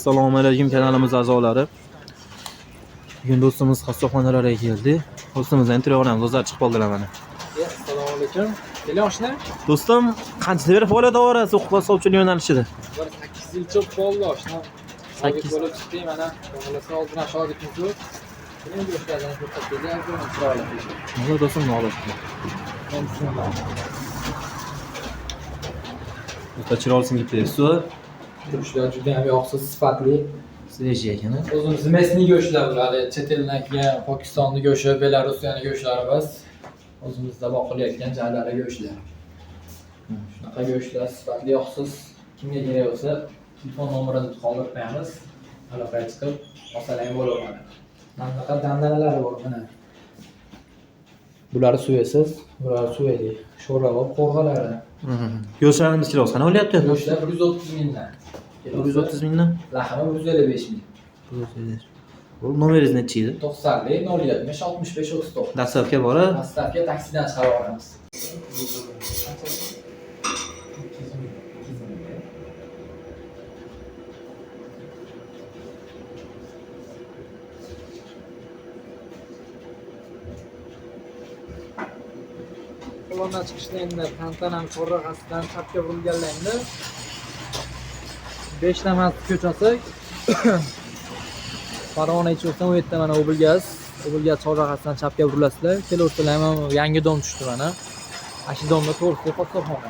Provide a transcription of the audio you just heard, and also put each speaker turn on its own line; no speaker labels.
Assalomu alaykum kanalimiz a'zolari. Bugun do'stimiz xastaxonalarga keldi. Do'stimizdan intervyularimiz o'zlari chiqib qoldilar mana.
Assalomu alaykum. Keling
Do'stim, qancha beri faoliyat olasiz huquq sovchilik yo'nalishida?
8 yil cho'p bo'ldi oshna.
8
bo'lib chiqdi mana. Xohlasa oldin shogirdimiz yo'q. Endi yoshlardan ko'rsatdik, chiroyli.
Nima do'stim nolasi? O'ta chiroyli singib
Go'shtlar juda ham yoqsiz, sifatli.
Sveji ekan.
O'zimiz mesni go'shtlar bo'ladi. Chet eldan kelgan Pokistonning go'shti, Belarusning go'shtlari emas. O'zimizda boqilayotgan joylari go'shtlar. Shunaqa go'shtlar sifatli, yoqsiz. Kimga kerak bo'lsa, telefon nomerimizni qoldirib qo'yamiz. Aloqaga chiqib, olsalar bo'laveradi. Bunaqa dandanalar bor mana. Bularni suyasiz, bularni suyaylik. Sho'rva va qo'rg'alari.
Go'shtlarimiz kilosi qancha bo'lyapti?
Go'shtlar 130 mingdan.
130 mingdan?
Lahmi 155 ming.
Bu nomeringiz nechi edi?
90lik 070 65 39.
Dastlabki bora
Dastlabki taksidan chiqarib olamiz. Kolonna chiqishlarida tantanam chorrag'asidan chapga burilganlarida 5 namas ko'chasi Farg'ona ichida 17 ta mana Obilgaz chorrag'asidan chapga burilasizlar. Kelayotganlar ham yangi dom tushdi mana. Ashi domda to'g'risida xastaxona.